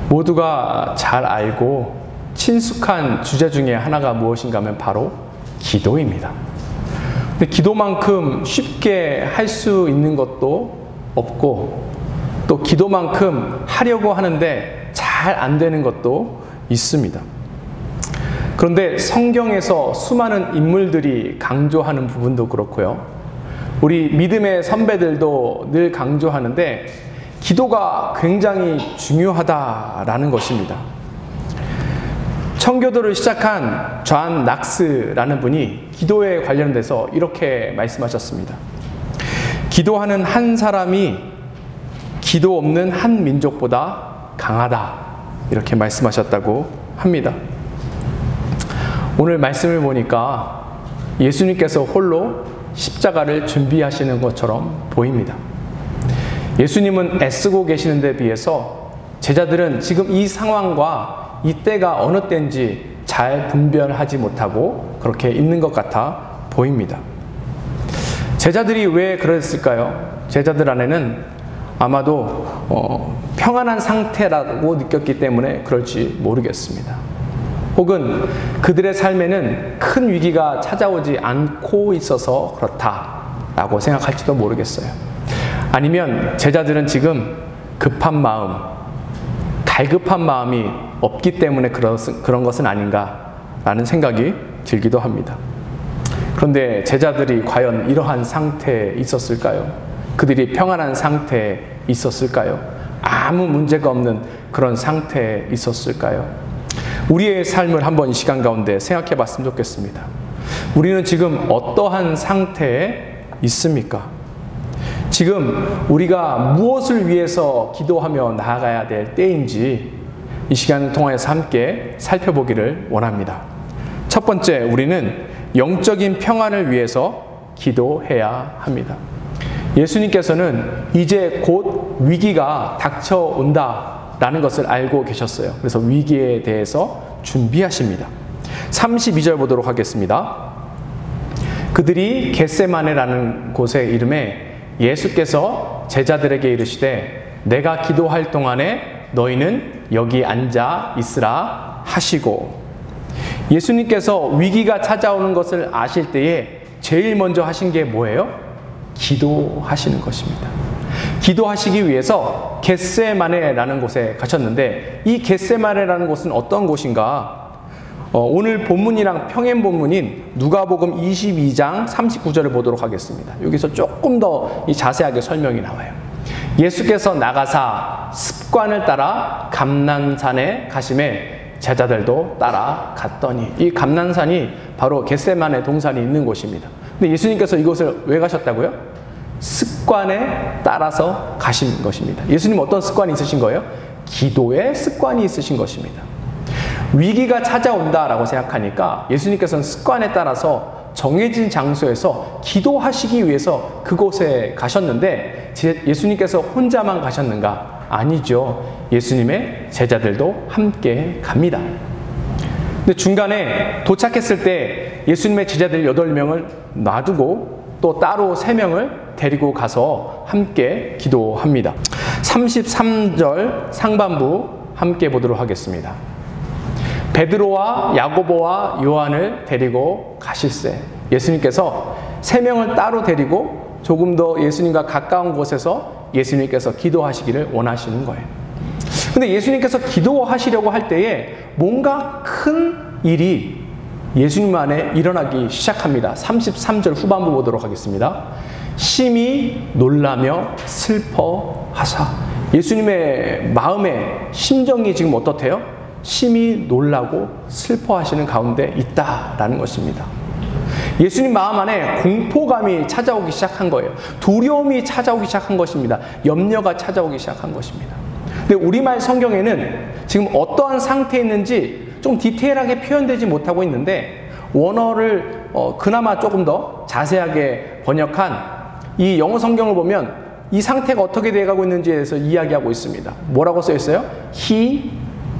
모두가 잘 알고 친숙한 주제 중에 하나가 무엇인가 하면 바로 기도입니다. 근데 기도만큼 쉽게 할 수 있는 것도 없고, 또 기도만큼 하려고 하는데 잘 안 되는 것도 있습니다. 그런데 성경에서 수많은 인물들이 강조하는 부분도 그렇고요. 우리 믿음의 선배들도 늘 강조하는데 기도가 굉장히 중요하다라는 것입니다. 청교도를 시작한 존 낙스라는 분이 기도에 관련돼서 이렇게 말씀하셨습니다. 기도하는 한 사람이 기도 없는 한 민족보다 강하다, 이렇게 말씀하셨다고 합니다. 오늘 말씀을 보니까 예수님께서 홀로 십자가를 준비하시는 것처럼 보입니다. 예수님은 애쓰고 계시는 데 비해서 제자들은 지금 이 상황과 이 때가 어느 때인지 잘 분별하지 못하고 그렇게 있는 것 같아 보입니다. 제자들이 왜 그랬을까요? 제자들 안에는 아마도 평안한 상태라고 느꼈기 때문에 그럴지 모르겠습니다. 혹은 그들의 삶에는 큰 위기가 찾아오지 않고 있어서 그렇다라고 생각할지도 모르겠어요. 아니면 제자들은 지금 급한 마음, 갈급한 마음이 없기 때문에 그런 것은 아닌가라는 생각이 들기도 합니다. 그런데 제자들이 과연 이러한 상태에 있었을까요? 그들이 평안한 상태에 있었을까요? 아무 문제가 없는 그런 상태에 있었을까요? 우리의 삶을 한번 이 시간 가운데 생각해 봤으면 좋겠습니다. 우리는 지금 어떠한 상태에 있습니까? 지금 우리가 무엇을 위해서 기도하며 나아가야 될 때인지 이 시간을 통해서 함께 살펴보기를 원합니다. 첫 번째, 우리는 영적인 평안을 위해서 기도해야 합니다. 예수님께서는 이제 곧 위기가 닥쳐온다라는 것을 알고 계셨어요. 그래서 위기에 대해서 준비하십니다. 32절 보도록 하겠습니다. 그들이 겟세마네라는 곳의 이름에 예수께서 제자들에게 이르시되 내가 기도할 동안에 너희는 여기 앉아 있으라 하시고, 예수님께서 위기가 찾아오는 것을 아실 때에 제일 먼저 하신 게 뭐예요? 기도하시는 것입니다. 기도하시기 위해서 겟세마네라는 곳에 가셨는데, 이 겟세마네라는 곳은 어떤 곳인가? 오늘 본문이랑 평행 본문인 누가복음 22장 39절을 보도록 하겠습니다. 여기서 조금 더 자세하게 설명이 나와요. 예수께서 나가사 습관을 따라 감난산에 가심에 제자들도 따라갔더니, 이 감난산이 바로 겟세마네 동산이 있는 곳입니다. 근데 예수님께서 이곳을 왜 가셨다고요? 습관에 따라서 가신 것입니다. 예수님 어떤 습관이 있으신 거예요? 기도의 습관이 있으신 것입니다. 위기가 찾아온다라고 생각하니까 예수님께서는 습관에 따라서 정해진 장소에서 기도하시기 위해서 그곳에 가셨는데, 예수님께서 혼자만 가셨는가? 아니죠. 예수님의 제자들도 함께 갑니다. 근데 중간에 도착했을 때 예수님의 제자들 8명을 놔두고 또 따로 3명을 데리고 가서 함께 기도합니다. 33절 상반부 함께 보도록 하겠습니다. 베드로와 야고보와 요한을 데리고 가실세. 예수님께서 3명을 따로 데리고 조금 더 예수님과 가까운 곳에서 예수님께서 기도하시기를 원하시는 거예요. 근데 예수님께서 기도하시려고 할 때에 뭔가 큰 일이 예수님 안에 일어나기 시작합니다. 33절 후반부 보도록 하겠습니다. 심히 놀라며 슬퍼하사. 예수님의 마음의 심정이 지금 어떻대요? 심히 놀라고 슬퍼하시는 가운데 있다라는 것입니다. 예수님 마음 안에 공포감이 찾아오기 시작한 거예요. 두려움이 찾아오기 시작한 것입니다. 염려가 찾아오기 시작한 것입니다. 근데 우리말 성경에는 지금 어떠한 상태에 있는지 좀 디테일하게 표현되지 못하고 있는데, 원어를 그나마 조금 더 자세하게 번역한 이 영어 성경을 보면 이 상태가 어떻게 돼가고 있는지에 대해서 이야기하고 있습니다. 뭐라고 써 있어요? He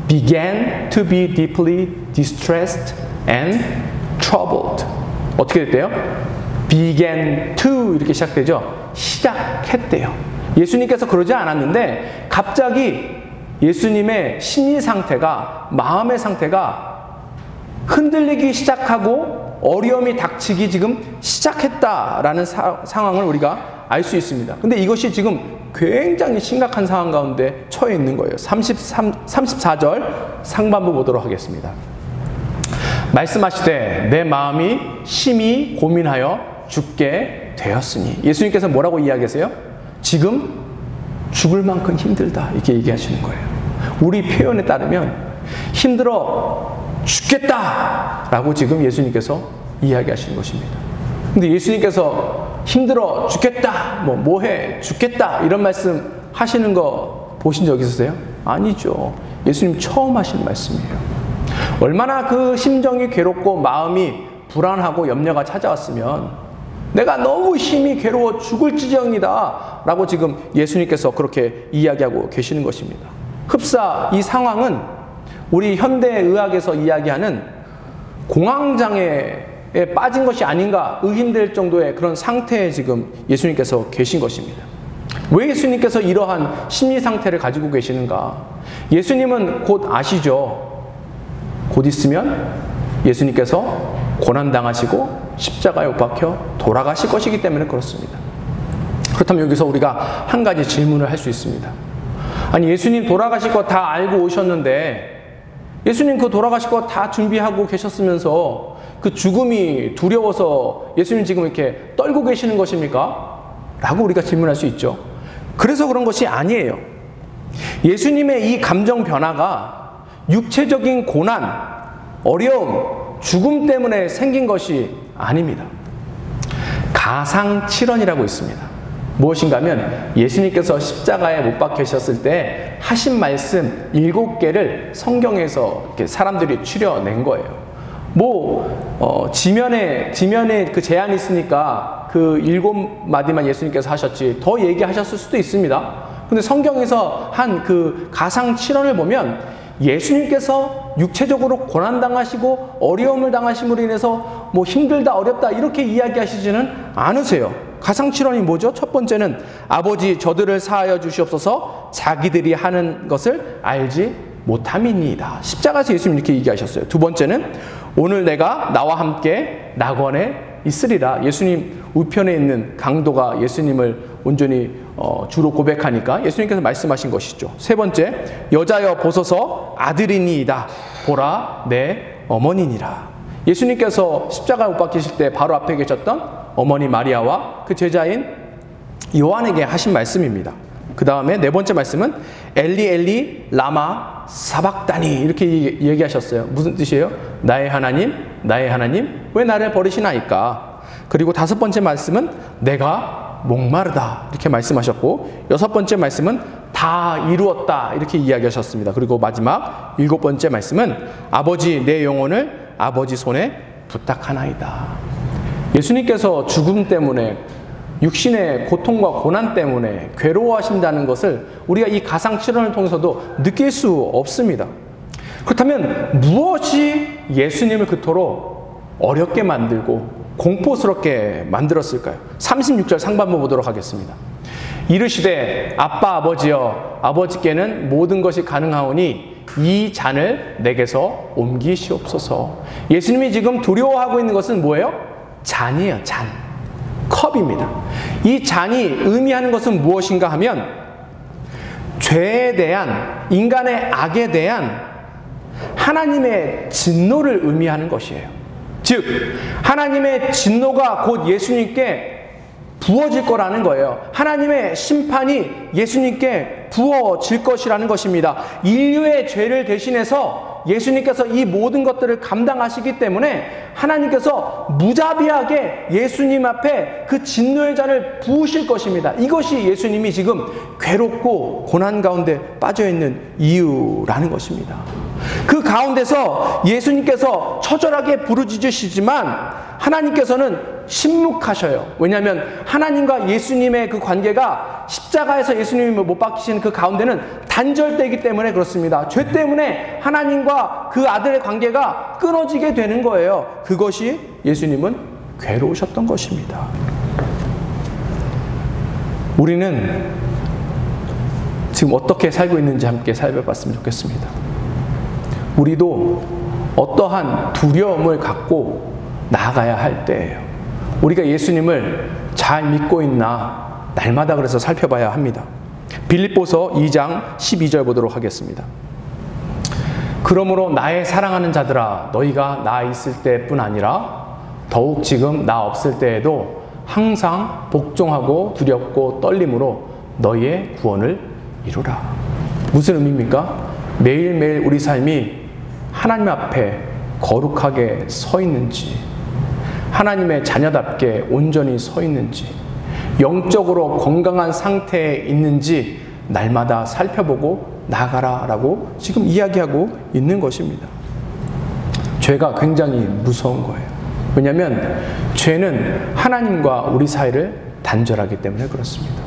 began to be deeply distressed and troubled. 어떻게 됐대요? began to 이렇게 시작되죠? 시작했대요. 예수님께서 그러지 않았는데 갑자기 예수님의 심리 상태가, 마음의 상태가 흔들리기 시작하고 어려움이 닥치기 지금 시작했다라는 상황을 우리가 알 수 있습니다. 근데 이것이 지금 굉장히 심각한 상황 가운데 처해 있는 거예요. 34절 상반부 보도록 하겠습니다. 말씀하시되 내 마음이 심히 고민하여 죽게 되었으니. 예수님께서 뭐라고 이야기하세요? 지금 죽을 만큼 힘들다, 이렇게 얘기하시는 거예요. 우리 표현에 따르면 힘들어 죽겠다 라고 지금 예수님께서 이야기하시는 것입니다. 근데 예수님께서 힘들어 죽겠다, 뭐해 죽겠다 이런 말씀 하시는 거 보신 적 있으세요? 아니죠. 예수님 처음 하시는 말씀이에요. 얼마나 그 심정이 괴롭고 마음이 불안하고 염려가 찾아왔으면 내가 너무 힘이 괴로워 죽을 지경이다 라고 지금 예수님께서 그렇게 이야기하고 계시는 것입니다. 흡사 이 상황은 우리 현대의학에서 이야기하는 공황장애에 빠진 것이 아닌가 의심될 정도의 그런 상태에 지금 예수님께서 계신 것입니다. 왜 예수님께서 이러한 심리 상태를 가지고 계시는가? 예수님은 곧 아시죠? 곧 있으면 예수님께서 고난당하시고 십자가에 못 박혀 돌아가실 것이기 때문에 그렇습니다. 그렇다면 여기서 우리가 한 가지 질문을 할 수 있습니다. 아니, 예수님 돌아가실 거 다 알고 오셨는데 예수님 그 돌아가실 거 다 준비하고 계셨으면서 그 죽음이 두려워서 예수님 지금 이렇게 떨고 계시는 것입니까? 라고 우리가 질문할 수 있죠. 그래서 그런 것이 아니에요. 예수님의 이 감정 변화가 육체적인 고난, 어려움, 죽음 때문에 생긴 것이 아닙니다. 가상칠언이라고 있습니다. 무엇인가 하면 예수님께서 십자가에 못 박히셨을 때 하신 말씀 7개를 성경에서 이렇게 사람들이 추려낸 거예요. 지면에 그 제한이 있으니까 그 7마디만 예수님께서 하셨지 더 얘기하셨을 수도 있습니다. 근데 성경에서 한 그 가상칠언을 보면 예수님께서 육체적으로 고난당하시고 어려움을 당하심으로 인해서 힘들다 어렵다 이렇게 이야기하시지는 않으세요. 가상칠언이 뭐죠? 첫 번째는 아버지 저들을 사하여 주시옵소서 자기들이 하는 것을 알지 못함이니이다. 십자가에서 예수님 이렇게 얘기하셨어요. 두 번째는 오늘 내가 나와 함께 낙원에 있으리라. 예수님 우편에 있는 강도가 예수님을 온전히 주로 고백하니까 예수님께서 말씀하신 것이죠. 세 번째, 여자여 보소서 아들이니이다. 보라 내 어머니니라. 예수님께서 십자가에 못 박히실 때 바로 앞에 계셨던 어머니 마리아와 그 제자인 요한에게 하신 말씀입니다. 그 다음에 네 번째 말씀은 엘리 엘리 라마 사박다니 이렇게 얘기하셨어요. 무슨 뜻이에요? 나의 하나님 왜 나를 버리시나이까. 그리고 다섯 번째 말씀은 내가 목마르다 이렇게 말씀하셨고, 여섯 번째 말씀은 다 이루었다 이렇게 이야기하셨습니다. 그리고 마지막 일곱 번째 말씀은 아버지 내 영혼을 아버지 손에 부탁하나이다. 예수님께서 죽음 때문에 육신의 고통과 고난 때문에 괴로워하신다는 것을 우리가 이 가상칠언을 통해서도 느낄 수 없습니다. 그렇다면 무엇이 예수님을 그토록 어렵게 만들고 공포스럽게 만들었을까요? 36절 상반부 보도록 하겠습니다. 이르시되 아빠 아버지여 아버지께는 모든 것이 가능하오니 이 잔을 내게서 옮기시옵소서. 예수님이 지금 두려워하고 있는 것은 뭐예요? 잔이에요. 잔. 컵입니다. 이 잔이 의미하는 것은 무엇인가 하면 죄에 대한, 인간의 악에 대한 하나님의 진노를 의미하는 것이에요. 즉 하나님의 진노가 곧 예수님께 부어질 거라는 거예요. 하나님의 심판이 예수님께 부어질 것이라는 것입니다. 인류의 죄를 대신해서 예수님께서 이 모든 것들을 감당하시기 때문에 하나님께서 무자비하게 예수님 앞에 그 진노의 잔을 부으실 것입니다. 이것이 예수님이 지금 괴롭고 고난 가운데 빠져있는 이유라는 것입니다. 그 가운데서 예수님께서 처절하게 부르짖으시지만 하나님께서는 침묵하셔요. 왜냐하면 하나님과 예수님의 그 관계가 십자가에서 예수님이 못 박히시는 그 가운데는 단절되기 때문에 그렇습니다. 죄 때문에 하나님과 그 아들의 관계가 끊어지게 되는 거예요. 그것이 예수님은 괴로우셨던 것입니다. 우리는 지금 어떻게 살고 있는지 함께 살펴봤으면 좋겠습니다. 우리도 어떠한 두려움을 갖고 나아가야 할 때예요. 우리가 예수님을 잘 믿고 있나 날마다 그래서 살펴봐야 합니다. 빌립보서 2장 12절 보도록 하겠습니다. 그러므로 나의 사랑하는 자들아, 너희가 나 있을 때뿐 아니라 더욱 지금 나 없을 때에도 항상 복종하고 두렵고 떨림으로 너희의 구원을 이루라. 무슨 의미입니까? 매일매일 우리 삶이 하나님 앞에 거룩하게 서 있는지, 하나님의 자녀답게 온전히 서 있는지, 영적으로 건강한 상태에 있는지 날마다 살펴보고 나가라라고 지금 이야기하고 있는 것입니다. 죄가 굉장히 무서운 거예요. 왜냐하면 죄는 하나님과 우리 사이를 단절하기 때문에 그렇습니다.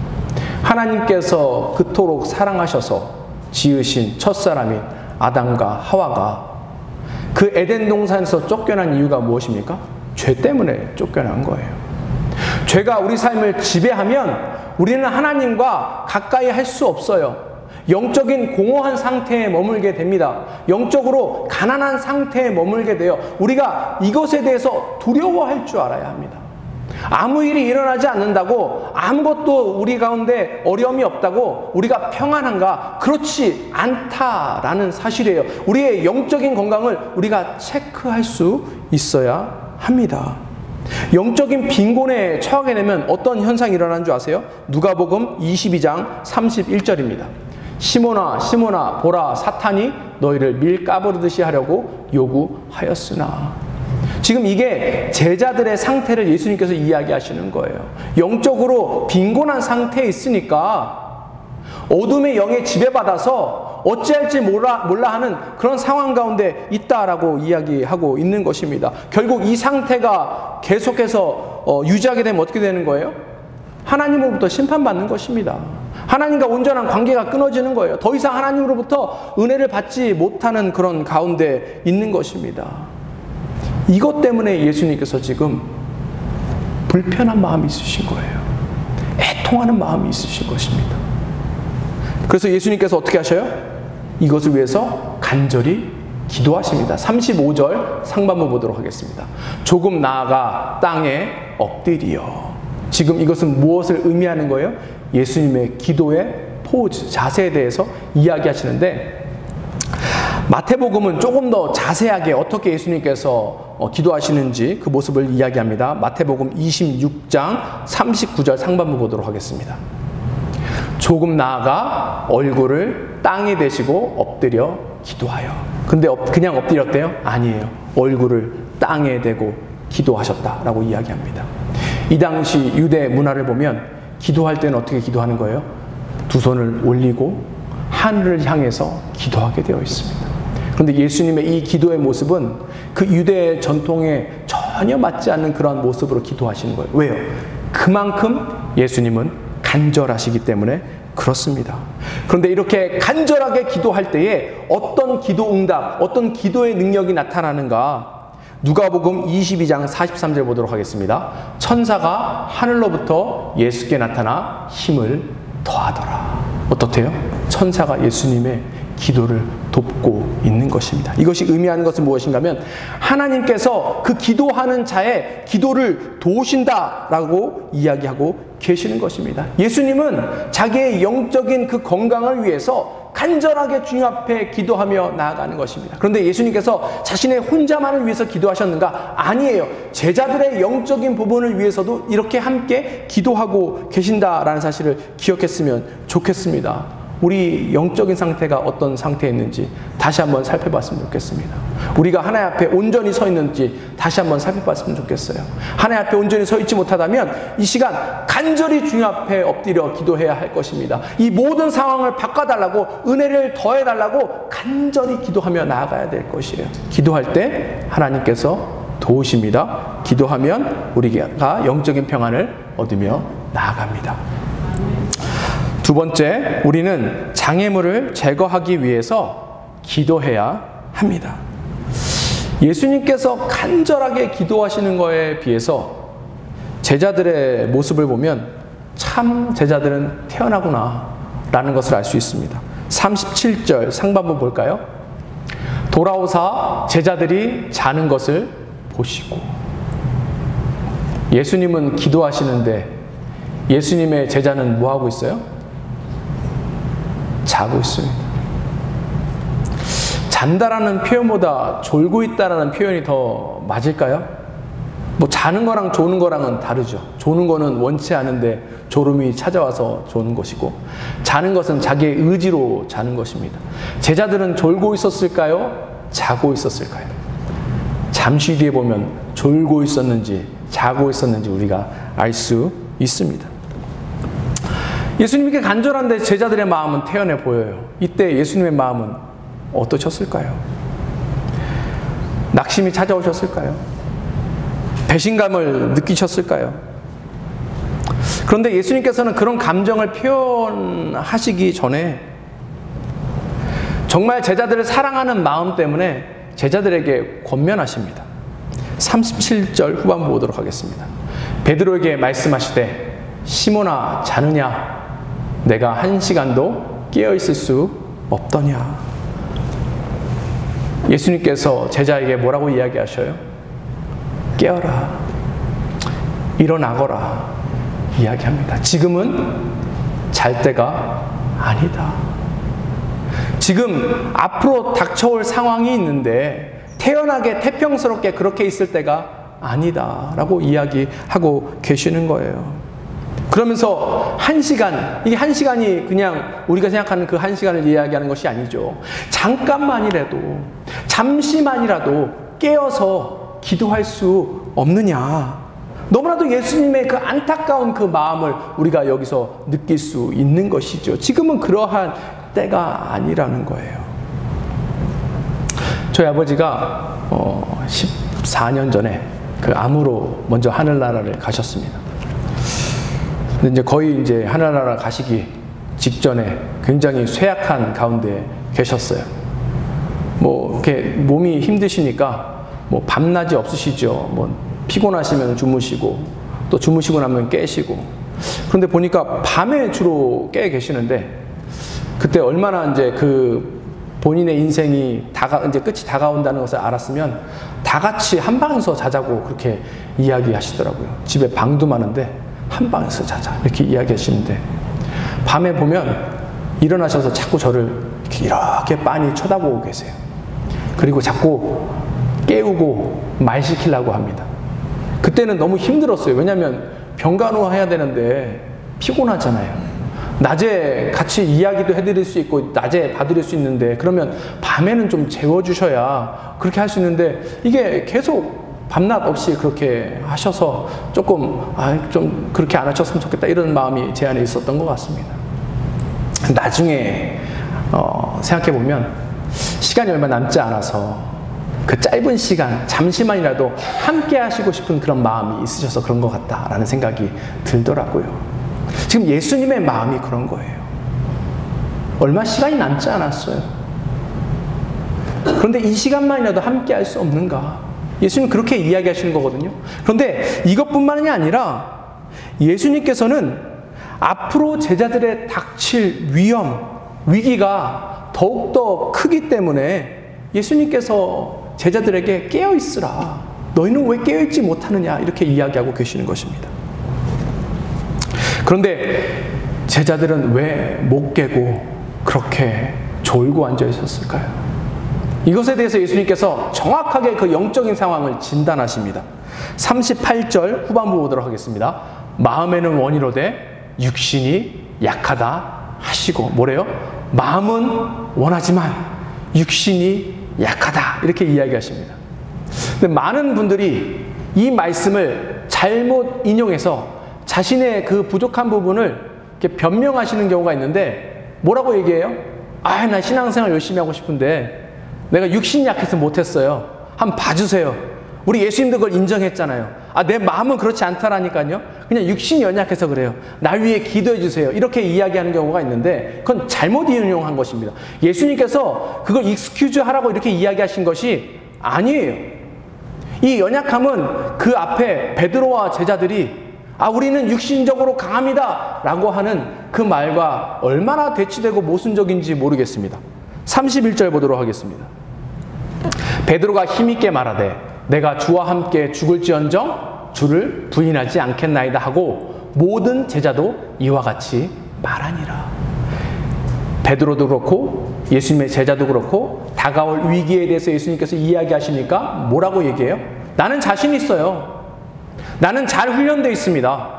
하나님께서 그토록 사랑하셔서 지으신 첫사람인 아담과 하와가 그 에덴 동산에서 쫓겨난 이유가 무엇입니까? 죄 때문에 쫓겨난 거예요. 죄가 우리 삶을 지배하면 우리는 하나님과 가까이 할 수 없어요. 영적인 공허한 상태에 머물게 됩니다. 영적으로 가난한 상태에 머물게 돼요. 우리가 이것에 대해서 두려워할 줄 알아야 합니다. 아무 일이 일어나지 않는다고, 아무것도 우리 가운데 어려움이 없다고 우리가 평안한가? 그렇지 않다라는 사실이에요. 우리의 영적인 건강을 우리가 체크할 수 있어야 합니다. 영적인 빈곤에 처하게 되면 어떤 현상이 일어나는 줄 아세요? 누가복음 22장 31절입니다. 시몬아 시몬아 보라, 사탄이 너희를 밀 까부르듯이 하려고 요구하였으나. 지금 이게 제자들의 상태를 예수님께서 이야기하시는 거예요. 영적으로 빈곤한 상태에 있으니까 어둠의 영에 지배받아서 어찌할지 몰라 하는 그런 상황 가운데 있다라고 이야기하고 있는 것입니다. 결국 이 상태가 계속해서 유지하게 되면 어떻게 되는 거예요? 하나님으로부터 심판받는 것입니다. 하나님과 온전한 관계가 끊어지는 거예요. 더 이상 하나님으로부터 은혜를 받지 못하는 그런 가운데 있는 것입니다. 이것 때문에 예수님께서 지금 불편한 마음이 있으신 거예요. 애통하는 마음이 있으신 것입니다. 그래서 예수님께서 어떻게 하셔요? 이것을 위해서 간절히 기도하십니다. 35절 상반부 보도록 하겠습니다. 조금 나아가 땅에 엎드리어. 지금 이것은 무엇을 의미하는 거예요? 예수님의 기도의 포즈, 자세에 대해서 이야기하시는데, 마태복음은 조금 더 자세하게 어떻게 예수님께서 기도하시는지 그 모습을 이야기합니다. 마태복음 26장 39절 상반부 보도록 하겠습니다. 조금 나아가 얼굴을 땅에 대시고 엎드려 기도하여. 근데 그냥 엎드렸대요? 아니에요. 얼굴을 땅에 대고 기도하셨다라고 이야기합니다. 이 당시 유대 문화를 보면 기도할 때는 어떻게 기도하는 거예요? 두 손을 올리고 하늘을 향해서 기도하게 되어 있습니다. 그런데 예수님의 이 기도의 모습은 그 유대의 전통에 전혀 맞지 않는 그런 모습으로 기도하시는 거예요. 왜요? 그만큼 예수님은 간절하시기 때문에 그렇습니다. 그런데 이렇게 간절하게 기도할 때에 어떤 기도 응답, 어떤 기도의 능력이 나타나는가? 누가복음 22장 43절 보도록 하겠습니다. 천사가 하늘로부터 예수께 나타나 힘을 더하더라. 어떻대요? 천사가 예수님의 기도를 돕고 있는 것입니다. 이것이 의미하는 것은 무엇인가 하면 하나님께서 그 기도하는 자의 기도를 도우신다라고 이야기하고 계시는 것입니다. 예수님은 자기의 영적인 그 건강을 위해서 간절하게 주님 앞에 기도하며 나아가는 것입니다. 그런데 예수님께서 자신의 혼자만을 위해서 기도하셨는가? 아니에요. 제자들의 영적인 부분을 위해서도 이렇게 함께 기도하고 계신다라는 사실을 기억했으면 좋겠습니다. 우리 영적인 상태가 어떤 상태에 있는지 다시 한번 살펴봤으면 좋겠습니다. 우리가 하나님 앞에 온전히 서 있는지 다시 한번 살펴봤으면 좋겠어요. 하나님 앞에 온전히 서 있지 못하다면 이 시간 간절히 주님 앞에 엎드려 기도해야 할 것입니다. 이 모든 상황을 바꿔달라고, 은혜를 더해달라고 간절히 기도하며 나아가야 될 것이에요. 기도할 때 하나님께서 도우십니다. 기도하면 우리가 영적인 평안을 얻으며 나아갑니다. 두 번째, 우리는 장애물을 제거하기 위해서 기도해야 합니다. 예수님께서 간절하게 기도하시는 것에 비해서 제자들의 모습을 보면 참 제자들은 태어나구나, 라는 것을 알 수 있습니다. 37절 상반부 볼까요? 돌아오사 제자들이 자는 것을 보시고. 예수님은 기도하시는데 예수님의 제자는 뭐 하고 있어요? 자고 있습니다. 잔다라는 표현보다 졸고 있다라는 표현이 더 맞을까요? 뭐 자는 거랑 조는 거랑은 다르죠. 조는 거는 원치 않은데 졸음이 찾아와서 조는 것이고, 자는 것은 자기의 의지로 자는 것입니다. 제자들은 졸고 있었을까요? 자고 있었을까요? 잠시 뒤에 보면 졸고 있었는지 자고 있었는지 우리가 알 수 있습니다. 예수님께 간절한데 제자들의 마음은 태연해 보여요. 이때 예수님의 마음은 어떠셨을까요? 낙심이 찾아오셨을까요? 배신감을 느끼셨을까요? 그런데 예수님께서는 그런 감정을 표현하시기 전에 정말 제자들을 사랑하는 마음 때문에 제자들에게 권면하십니다. 37절 후반부 보도록 하겠습니다. 베드로에게 말씀하시되 시몬아 자느냐 내가 1시간도 깨어있을 수 없더냐. 예수님께서 제자에게 뭐라고 이야기하셔요? 깨어라, 일어나거라 이야기합니다. 지금은 잘 때가 아니다. 지금 앞으로 닥쳐올 상황이 있는데 태연하게 태평스럽게 그렇게 있을 때가 아니다 라고 이야기하고 계시는 거예요. 그러면서 1시간, 이게 1시간이 그냥 우리가 생각하는 그 1시간을 이야기하는 것이 아니죠. 잠깐만이라도, 잠시만이라도 깨어서 기도할 수 없느냐. 너무나도 예수님의 그 안타까운 그 마음을 우리가 여기서 느낄 수 있는 것이죠. 지금은 그러한 때가 아니라는 거예요. 저희 아버지가 14년 전에 그 암으로 먼저 하늘나라를 가셨습니다. 근데 이제 거의 이제 하늘나라 가시기 직전에 굉장히 쇠약한 가운데 계셨어요. 뭐 이렇게 몸이 힘드시니까 뭐 밤낮이 없으시죠. 뭐 피곤하시면 주무시고 또 주무시고 나면 깨시고. 그런데 보니까 밤에 주로 깨 계시는데 그때 얼마나 이제 그 본인의 인생이 이제 끝이 다가온다는 것을 알았으면 다 같이 한 방에서 자자고 그렇게 이야기하시더라고요. 집에 방도 많은데 한 방에서 자자 이렇게 이야기하시는데 밤에 보면 일어나셔서 자꾸 저를 이렇게 빤히 쳐다보고 계세요. 그리고 자꾸 깨우고 말 시키려고 합니다. 그때는 너무 힘들었어요. 왜냐하면 병간호 해야 되는데 피곤하잖아요. 낮에 같이 이야기도 해드릴 수 있고 낮에 봐드릴 수 있는데 그러면 밤에는 좀 재워주셔야 그렇게 할 수 있는데 이게 계속 밤낮 없이 그렇게 하셔서 조금 좀 그렇게 안 하셨으면 좋겠다 이런 마음이 제 안에 있었던 것 같습니다. 나중에 생각해보면 시간이 얼마 남지 않아서 그 짧은 시간 잠시만이라도 함께 하시고 싶은 그런 마음이 있으셔서 그런 것 같다라는 생각이 들더라고요. 지금 예수님의 마음이 그런 거예요. 얼마 시간이 남지 않았어요. 그런데 이 시간만이라도 함께 할 수 없는가? 예수님 그렇게 이야기하시는 거거든요. 그런데 이것뿐만이 아니라 예수님께서는 앞으로 제자들의 닥칠 위기가 더욱더 크기 때문에 예수님께서 제자들에게 깨어있으라. 너희는 왜 깨어있지 못하느냐 이렇게 이야기하고 계시는 것입니다. 그런데 제자들은 왜 못 깨고 그렇게 졸고 앉아 있었을까요? 이것에 대해서 예수님께서 정확하게 그 영적인 상황을 진단하십니다. 38절 후반부 보도록 하겠습니다. 마음에는 원이로되 육신이 약하다 하시고 뭐래요? 마음은 원하지만 육신이 약하다 이렇게 이야기하십니다. 근데 많은 분들이 이 말씀을 잘못 인용해서 자신의 그 부족한 부분을 이렇게 변명하시는 경우가 있는데 뭐라고 얘기해요? 나 신앙생활 열심히 하고 싶은데 내가 육신이 약해서 못했어요. 한번 봐주세요. 우리 예수님도 그걸 인정했잖아요. 내 마음은 그렇지 않다라니까요. 그냥 육신이 연약해서 그래요. 날 위해 기도해 주세요. 이렇게 이야기하는 경우가 있는데 그건 잘못 인용한 것입니다. 예수님께서 그걸 익스큐즈 하라고 이렇게 이야기하신 것이 아니에요. 이 연약함은 그 앞에 베드로와 제자들이 우리는 육신적으로 강합니다 라고 하는 그 말과 얼마나 대치되고 모순적인지 모르겠습니다. 31절 보도록 하겠습니다. 베드로가 힘있게 말하되 내가 주와 함께 죽을지언정 주를 부인하지 않겠나이다 하고 모든 제자도 이와 같이 말하니라. 베드로도 그렇고 예수님의 제자도 그렇고 다가올 위기에 대해서 예수님께서 이야기하시니까 뭐라고 얘기해요? 나는 자신 있어요. 나는 잘 훈련되어 있습니다.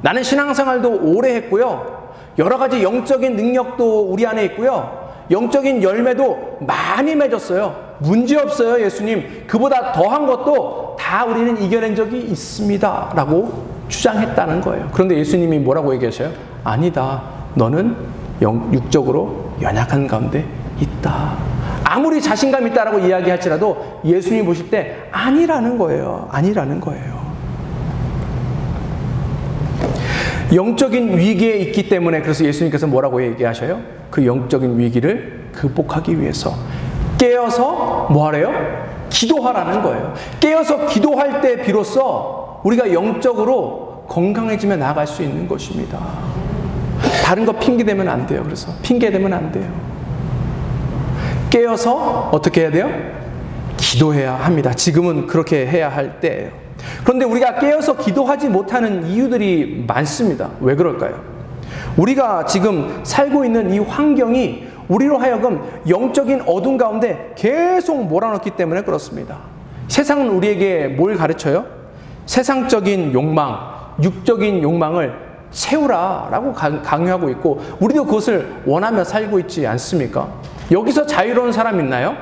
나는 신앙생활도 오래 했고요. 여러 가지 영적인 능력도 우리 안에 있고요. 영적인 열매도 많이 맺었어요. 문제없어요, 예수님. 그보다 더한 것도 다 우리는 이겨낸 적이 있습니다 라고 주장했다는 거예요. 그런데 예수님이 뭐라고 얘기하셔요? 아니다. 너는 육적으로 연약한 가운데 있다. 아무리 자신감 있다라고 이야기할지라도 예수님이 보실 때 아니라는 거예요. 아니라는 거예요. 영적인 위기에 있기 때문에 그래서 예수님께서 뭐라고 얘기하셔요? 그 영적인 위기를 극복하기 위해서 깨어서 뭐 하래요? 기도하라는 거예요. 깨어서 기도할 때 비로소 우리가 영적으로 건강해지며 나아갈 수 있는 것입니다. 다른 거 핑계대면 안 돼요. 그래서 핑계대면 안 돼요. 깨어서 어떻게 해야 돼요? 기도해야 합니다. 지금은 그렇게 해야 할 때예요. 그런데 우리가 깨어서 기도하지 못하는 이유들이 많습니다. 왜 그럴까요? 우리가 지금 살고 있는 이 환경이 우리로 하여금 영적인 어둠 가운데 계속 몰아넣기 때문에 그렇습니다. 세상은 우리에게 뭘 가르쳐요? 세상적인 욕망, 육적인 욕망을 채우라라고 강요하고 있고 우리도 그것을 원하며 살고 있지 않습니까? 여기서 자유로운 사람 있나요?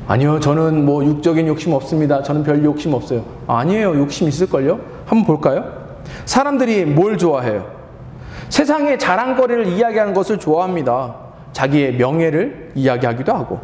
아니요, 저는 뭐 육적인 욕심 없습니다. 저는 별 욕심 없어요. 아니에요, 욕심 있을걸요? 한번 볼까요? 사람들이 뭘 좋아해요? 세상의 자랑거리를 이야기하는 것을 좋아합니다. 자기의 명예를 이야기하기도 하고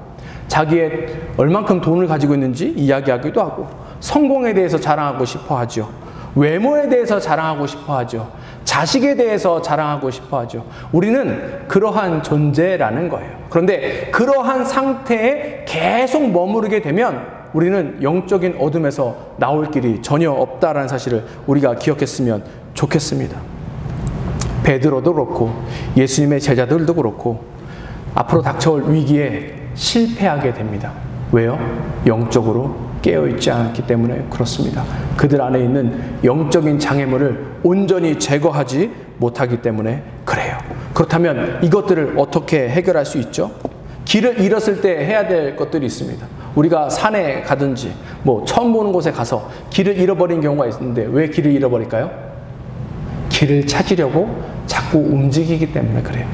자기의 얼만큼 돈을 가지고 있는지 이야기하기도 하고 성공에 대해서 자랑하고 싶어 하죠. 외모에 대해서 자랑하고 싶어 하죠. 자식에 대해서 자랑하고 싶어 하죠. 우리는 그러한 존재라는 거예요. 그런데 그러한 상태에 계속 머무르게 되면 우리는 영적인 어둠에서 나올 길이 전혀 없다라는 사실을 우리가 기억했으면 좋겠습니다. 베드로도 그렇고 예수님의 제자들도 그렇고 앞으로 닥쳐올 위기에 실패하게 됩니다. 왜요? 영적으로 깨어있지 않기 때문에 그렇습니다. 그들 안에 있는 영적인 장애물을 온전히 제거하지 못하기 때문에 그래요. 그렇다면 이것들을 어떻게 해결할 수 있죠? 길을 잃었을 때 해야 될 것들이 있습니다. 우리가 산에 가든지 뭐 처음 보는 곳에 가서 길을 잃어버린 경우가 있는데 왜 길을 잃어버릴까요? 길을 찾으려고 자꾸 움직이기 때문에 그래요.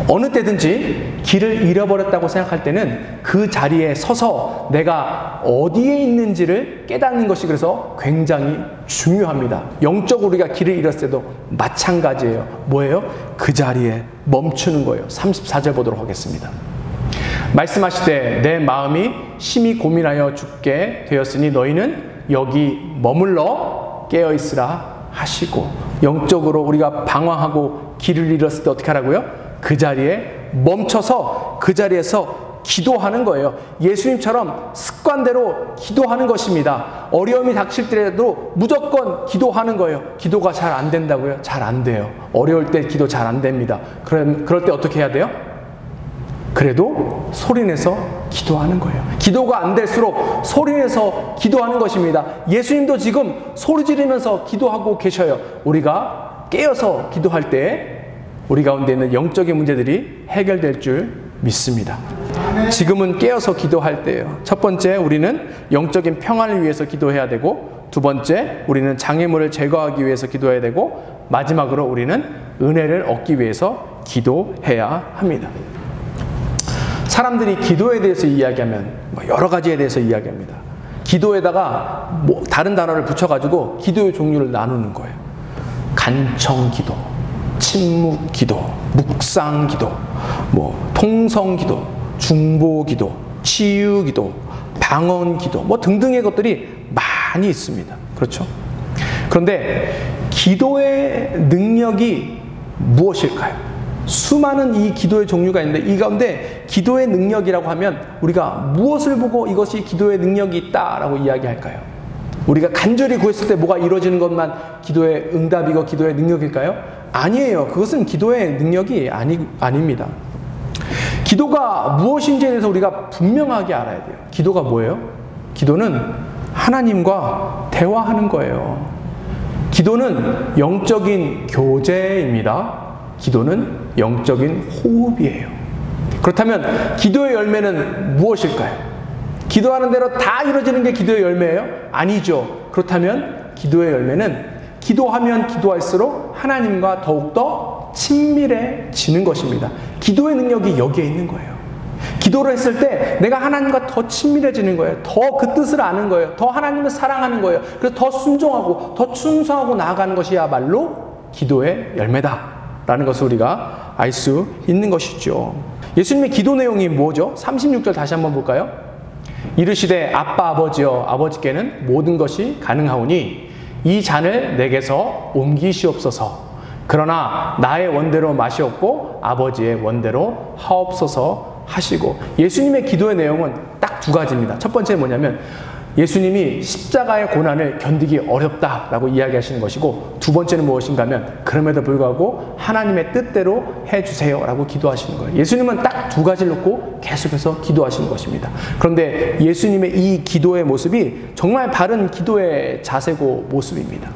어느 때든지 길을 잃어버렸다고 생각할 때는 그 자리에 서서 내가 어디에 있는지를 깨닫는 것이 그래서 굉장히 중요합니다. 영적으로 우리가 길을 잃었을 때도 마찬가지예요. 뭐예요? 그 자리에 멈추는 거예요. 34절 보도록 하겠습니다. 말씀하시되 내 마음이 심히 고민하여 죽게 되었으니 너희는 여기 머물러 깨어있으라 하시고 영적으로 우리가 방황하고 길을 잃었을 때 어떻게 하라고요? 그 자리에 멈춰서 그 자리에서 기도하는 거예요. 예수님처럼 습관대로 기도하는 것입니다. 어려움이 닥칠 때라도 무조건 기도하는 거예요. 기도가 잘 안 된다고요? 잘 안 돼요. 어려울 때 기도 잘 안 됩니다. 그럴 때 어떻게 해야 돼요? 그래도 소리내서 기도하는 거예요. 기도가 안 될수록 소리내서 기도하는 것입니다. 예수님도 지금 소리 지르면서 기도하고 계셔요. 우리가 깨어서 기도할 때 우리 가운데 있는 영적인 문제들이 해결될 줄 믿습니다. 지금은 깨어서 기도할 때예요. 첫 번째, 우리는 영적인 평안을 위해서 기도해야 되고, 두 번째, 우리는 장애물을 제거하기 위해서 기도해야 되고, 마지막으로 우리는 은혜를 얻기 위해서 기도해야 합니다. 사람들이 기도에 대해서 이야기하면 여러 가지에 대해서 이야기합니다. 기도에다가 다른 단어를 붙여가지고 기도의 종류를 나누는 거예요. 간청기도, 침묵기도, 묵상기도, 통성기도, 중보기도, 치유기도, 방언기도, 등등의 것들이 많이 있습니다. 그렇죠? 그런데 기도의 능력이 무엇일까요? 수많은 이 기도의 종류가 있는데 이 가운데 기도의 능력이라고 하면 우리가 무엇을 보고 이것이 기도의 능력이 있다라고 이야기할까요? 우리가 간절히 구했을 때 뭐가 이루어지는 것만 기도의 응답이고 기도의 능력일까요? 아니에요. 그것은 기도의 능력이 아닙니다. 기도가 무엇인지에 대해서 우리가 분명하게 알아야 돼요. 기도가 뭐예요? 기도는 하나님과 대화하는 거예요. 기도는 영적인 교제입니다. 기도는 영적인 호흡이에요. 그렇다면 기도의 열매는 무엇일까요? 기도하는 대로 다 이루어지는 게 기도의 열매예요? 아니죠. 그렇다면 기도의 열매는 기도하면 기도할수록 하나님과 더욱더 친밀해지는 것입니다. 기도의 능력이 여기에 있는 거예요. 기도를 했을 때 내가 하나님과 더 친밀해지는 거예요. 더 그 뜻을 아는 거예요. 더 하나님을 사랑하는 거예요. 그래서 더 순종하고 더 충성하고 나아가는 것이야말로 기도의 열매다라는 것을 우리가 알 수 있는 것이죠. 예수님의 기도 내용이 뭐죠? 36절 다시 한번 볼까요? 이르시되 아빠 아버지여 아버지께는 모든 것이 가능하오니 이 잔을 내게서 옮기시옵소서. 그러나 나의 원대로 마시옵고 아버지의 원대로 하옵소서 하시고, 예수님의 기도의 내용은 딱 두 가지입니다. 첫 번째는 뭐냐면 예수님이 십자가의 고난을 견디기 어렵다라고 이야기하시는 것이고, 두 번째는 무엇인가 하면 그럼에도 불구하고 하나님의 뜻대로 해주세요 라고 기도하시는 거예요. 예수님은 딱 두 가지를 놓고 계속해서 기도하시는 것입니다. 그런데 예수님의 이 기도의 모습이 정말 바른 기도의 자세고 모습입니다.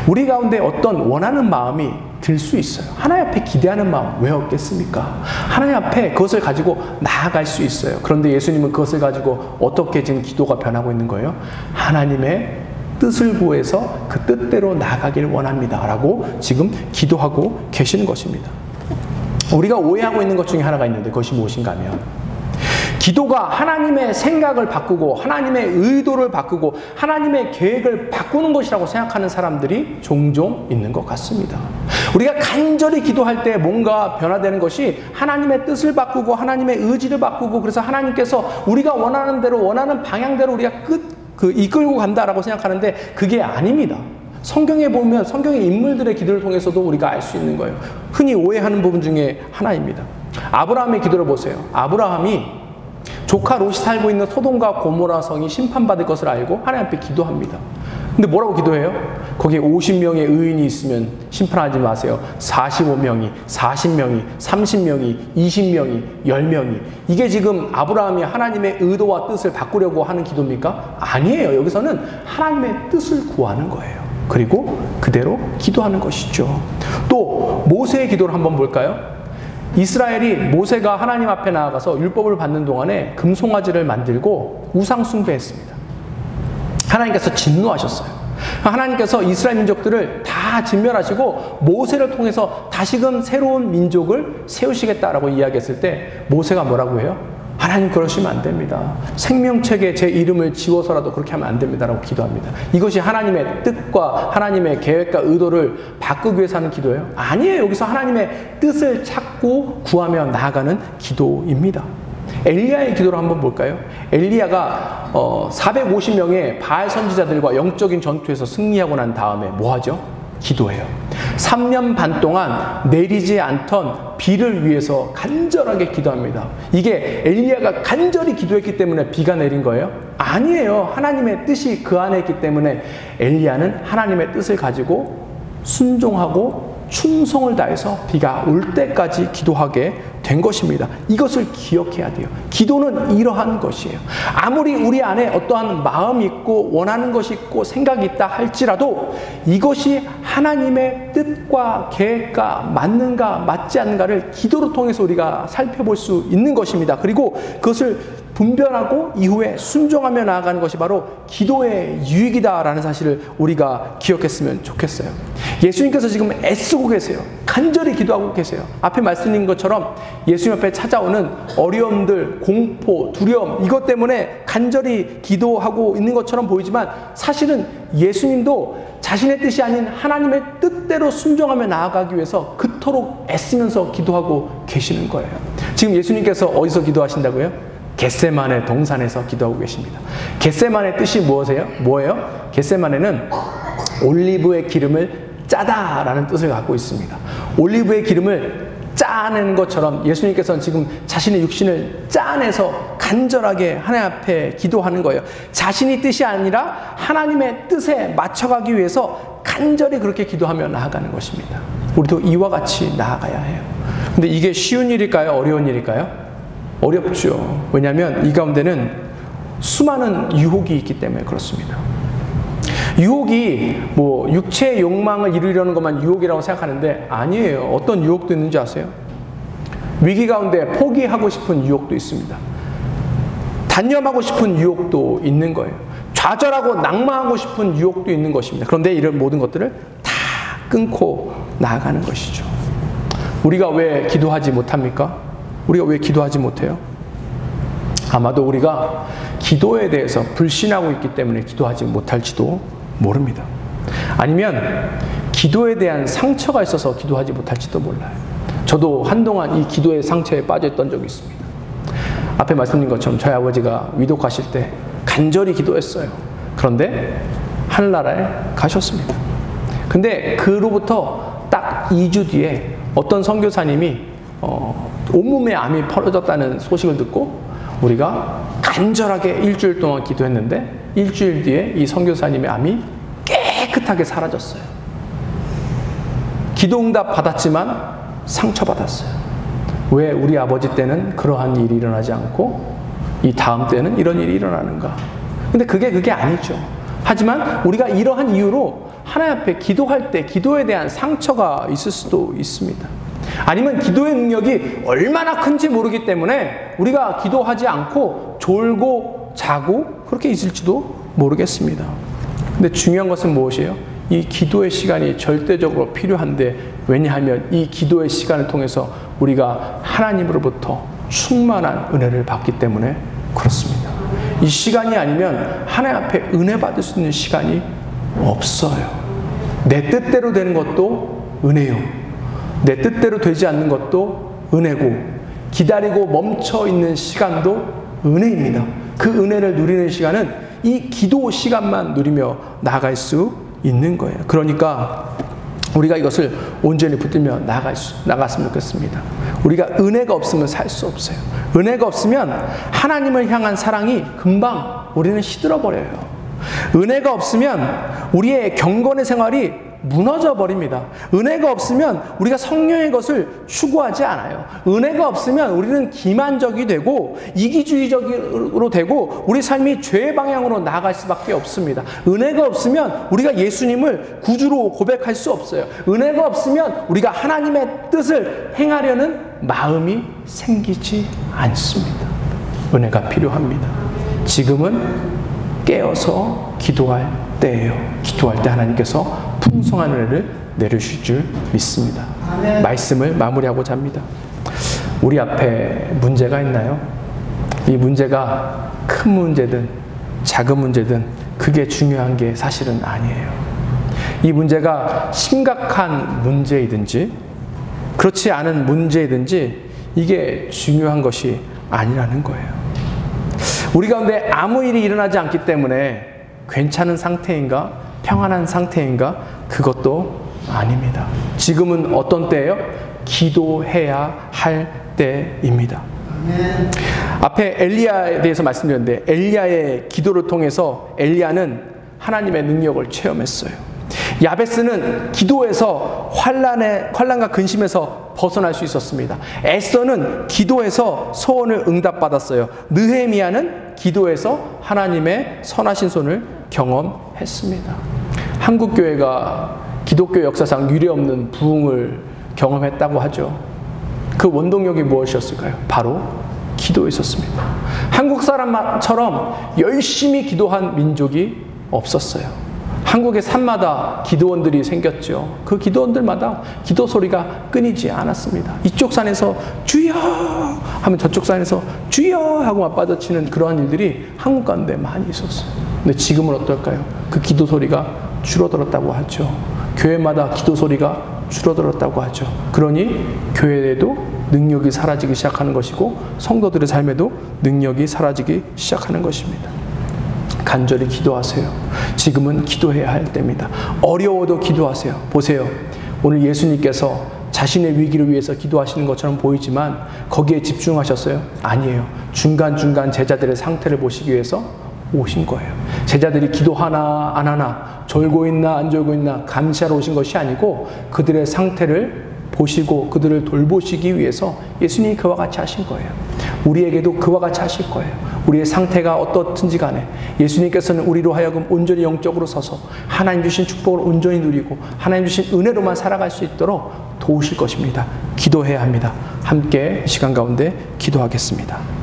우리 가운데 어떤 원하는 마음이 들 수 있어요. 하나님 앞에 기대하는 마음 왜 없겠습니까? 하나님 앞에 그것을 가지고 나아갈 수 있어요. 그런데 예수님은 그것을 가지고 어떻게 지금 기도가 변하고 있는 거예요? 하나님의 뜻을 구해서 그 뜻대로 나아가길 원합니다 라고 지금 기도하고 계시는 것입니다. 우리가 오해하고 있는 것 중에 하나가 있는데 그것이 무엇인가 하면, 기도가 하나님의 생각을 바꾸고 하나님의 의도를 바꾸고 하나님의 계획을 바꾸는 것이라고 생각하는 사람들이 종종 있는 것 같습니다. 우리가 간절히 기도할 때 뭔가 변화되는 것이 하나님의 뜻을 바꾸고 하나님의 의지를 바꾸고, 그래서 하나님께서 우리가 원하는 대로 원하는 방향대로 우리가 이끌고 간다라고 생각하는데 그게 아닙니다. 성경에 보면 성경의 인물들의 기도를 통해서도 우리가 알 수 있는 거예요. 흔히 오해하는 부분 중에 하나입니다. 아브라함의 기도를 보세요. 아브라함이 조카 롯이 살고 있는 소돔과 고모라 성이 심판받을 것을 알고 하나님 앞에 기도합니다. 근데 뭐라고 기도해요? 거기에 50명의 의인이 있으면 심판하지 마세요. 45명이, 40명이, 30명이, 20명이, 10명이. 이게 지금 아브라함이 하나님의 의도와 뜻을 바꾸려고 하는 기도입니까? 아니에요. 여기서는 하나님의 뜻을 구하는 거예요. 그리고 그대로 기도하는 것이죠. 또 모세의 기도를 한번 볼까요? 이스라엘이 모세가 하나님 앞에 나아가서 율법을 받는 동안에 금송아지를 만들고 우상 숭배했습니다. 하나님께서 진노하셨어요. 하나님께서 이스라엘 민족들을 다 진멸하시고 모세를 통해서 다시금 새로운 민족을 세우시겠다라고 이야기했을 때 모세가 뭐라고 해요? 하나님 그러시면 안 됩니다. 생명책에 제 이름을 지워서라도 그렇게 하면 안 됩니다 라고 기도합니다. 이것이 하나님의 뜻과 하나님의 계획과 의도를 바꾸기 위해서 하는 기도예요? 아니에요. 여기서 하나님의 뜻을 찾고 구하며 나아가는 기도입니다. 엘리야의 기도를 한번 볼까요? 엘리야가 450명의 바알 선지자들과 영적인 전투에서 승리하고 난 다음에 뭐 하죠? 기도해요. 3년 반 동안 내리지 않던 비를 위해서 간절하게 기도합니다. 이게 엘리야가 간절히 기도했기 때문에 비가 내린 거예요? 아니에요. 하나님의 뜻이 그 안에 있기 때문에 엘리야는 하나님의 뜻을 가지고 순종하고 충성을 다해서 비가 올 때까지 기도하게 된 것입니다. 이것을 기억해야 돼요. 기도는 이러한 것이에요. 아무리 우리 안에 어떠한 마음이 있고 원하는 것이 있고 생각이 있다 할지라도 이것이 하나님의 뜻과 계획과 맞는가 맞지 않는가를 기도를 통해서 우리가 살펴볼 수 있는 것입니다. 그리고 그것을 분별하고 이후에 순종하며 나아가는 것이 바로 기도의 유익이다라는 사실을 우리가 기억했으면 좋겠어요. 예수님께서 지금 애쓰고 계세요. 간절히 기도하고 계세요. 앞에 말씀드린 것처럼 예수님 앞에 찾아오는 어려움들, 공포, 두려움, 이것 때문에 간절히 기도하고 있는 것처럼 보이지만 사실은 예수님도 자신의 뜻이 아닌 하나님의 뜻대로 순종하며 나아가기 위해서 그토록 애쓰면서 기도하고 계시는 거예요. 지금 예수님께서 어디서 기도하신다고요? 겟세마네 동산에서 기도하고 계십니다. 겟세마네 뜻이 뭐예요? 겟세마네는 올리브의 기름을 짜다라는 뜻을 갖고 있습니다. 올리브의 기름을 짜내는 것처럼 예수님께서는 지금 자신의 육신을 짜내서 간절하게 하나님 앞에 기도하는 거예요. 자신의 뜻이 아니라 하나님의 뜻에 맞춰가기 위해서 간절히 그렇게 기도하며 나아가는 것입니다. 우리도 이와 같이 나아가야 해요. 근데 이게 쉬운 일일까요? 어려운 일일까요? 어렵죠. 왜냐하면 이 가운데는 수많은 유혹이 있기 때문에 그렇습니다. 유혹이 뭐 육체의 욕망을 이루려는 것만 유혹이라고 생각하는데 아니에요. 어떤 유혹도 있는지 아세요? 위기 가운데 포기하고 싶은 유혹도 있습니다. 단념하고 싶은 유혹도 있는 거예요. 좌절하고 낙마하고 싶은 유혹도 있는 것입니다. 그런데 이런 모든 것들을 다 끊고 나아가는 것이죠. 우리가 왜 기도하지 못합니까? 우리가 왜 기도하지 못해요? 아마도 우리가 기도에 대해서 불신하고 있기 때문에 기도하지 못할지도 모릅니다. 아니면 기도에 대한 상처가 있어서 기도하지 못할지도 몰라요. 저도 한동안 이 기도의 상처에 빠져있던 적이 있습니다. 앞에 말씀드린 것처럼 저희 아버지가 위독하실 때 간절히 기도했어요. 그런데 하늘나라에 가셨습니다. 근데 그로부터 딱 2주 뒤에 어떤 선교사님이 온몸에 암이 퍼져졌다는 소식을 듣고 우리가 간절하게 일주일 동안 기도했는데 일주일 뒤에 이 선교사님의 암이 깨끗하게 사라졌어요. 기도응답 받았지만 상처받았어요. 왜 우리 아버지 때는 그러한 일이 일어나지 않고 이 다음 때는 이런 일이 일어나는가? 근데 그게 아니죠. 하지만 우리가 이러한 이유로 하나님 앞에 기도할 때 기도에 대한 상처가 있을 수도 있습니다. 아니면 기도의 능력이 얼마나 큰지 모르기 때문에 우리가 기도하지 않고 졸고 자고 그렇게 있을지도 모르겠습니다. 근데 중요한 것은 무엇이에요? 이 기도의 시간이 절대적으로 필요한데 왜냐하면 이 기도의 시간을 통해서 우리가 하나님으로부터 충만한 은혜를 받기 때문에 그렇습니다. 이 시간이 아니면 하나님 앞에 은혜 받을 수 있는 시간이 없어요. 내 뜻대로 되는 것도 은혜요. 내 뜻대로 되지 않는 것도 은혜고 기다리고 멈춰 있는 시간도 은혜입니다. 그 은혜를 누리는 시간은 이 기도 시간만 누리며 나아갈 수 있는 거예요. 그러니까 우리가 이것을 온전히 붙들며 나갔으면 좋겠습니다. 우리가 은혜가 없으면 살 수 없어요. 은혜가 없으면 하나님을 향한 사랑이 금방 우리는 시들어버려요. 은혜가 없으면 우리의 경건의 생활이 무너져 버립니다. 은혜가 없으면 우리가 성령의 것을 추구하지 않아요. 은혜가 없으면 우리는 기만적이 되고 이기주의적으로 되고 우리 삶이 죄의 방향으로 나아갈 수밖에 없습니다. 은혜가 없으면 우리가 예수님을 구주로 고백할 수 없어요. 은혜가 없으면 우리가 하나님의 뜻을 행하려는 마음이 생기지 않습니다. 은혜가 필요합니다. 지금은 깨어서 기도할 때예요. 기도할 때 하나님께서 풍성한 은혜를 내려주실 줄 믿습니다. 아멘. 말씀을 마무리하고자 합니다. 우리 앞에 문제가 있나요? 이 문제가 큰 문제든 작은 문제든 그게 중요한 게 사실은 아니에요. 이 문제가 심각한 문제이든지 그렇지 않은 문제이든지 이게 중요한 것이 아니라는 거예요. 우리 가운데 아무 일이 일어나지 않기 때문에 괜찮은 상태인가? 평안한 상태인가? 그것도 아닙니다. 지금은 어떤 때예요? 기도해야 할 때입니다. 앞에 엘리야에 대해서 말씀드렸는데 엘리야의 기도를 통해서 엘리야는 하나님의 능력을 체험했어요. 야베스는 기도에서 환난과 근심에서 벗어날 수 있었습니다. 에스더는 기도에서 소원을 응답받았어요. 느헤미야는 기도에서 하나님의 선하신 손을 경험했습니다. 한국교회가 기독교 역사상 유례없는 부흥을 경험했다고 하죠. 그 원동력이 무엇이었을까요? 바로 기도였었습니다. 한국 사람처럼 열심히 기도한 민족이 없었어요. 한국의 산마다 기도원들이 생겼죠. 그 기도원들마다 기도 소리가 끊이지 않았습니다. 이쪽 산에서 주여 하면 저쪽 산에서 주여 하고 맞받아치는 그러한 일들이 한국 가운데 많이 있었어요. 근데 지금은 어떨까요? 그 기도 소리가 줄어들었다고 하죠. 교회마다 기도 소리가 줄어들었다고 하죠. 그러니 교회에도 능력이 사라지기 시작하는 것이고 성도들의 삶에도 능력이 사라지기 시작하는 것입니다. 간절히 기도하세요. 지금은 기도해야 할 때입니다. 어려워도 기도하세요. 보세요. 오늘 예수님께서 자신의 위기를 위해서 기도하시는 것처럼 보이지만 거기에 집중하셨어요? 아니에요. 중간중간 제자들의 상태를 보시기 위해서 오신 거예요. 제자들이 기도하나 안 하나, 졸고 있나 안 졸고 있나 감시하러 오신 것이 아니고 그들의 상태를 보시고 그들을 돌보시기 위해서 예수님이 그와 같이 하신 거예요. 우리에게도 그와 같이 하실 거예요. 우리의 상태가 어떻든지 간에 예수님께서는 우리로 하여금 온전히 영적으로 서서 하나님 주신 축복을 온전히 누리고 하나님 주신 은혜로만 살아갈 수 있도록 도우실 것입니다. 기도해야 합니다. 함께 이 시간 가운데 기도하겠습니다.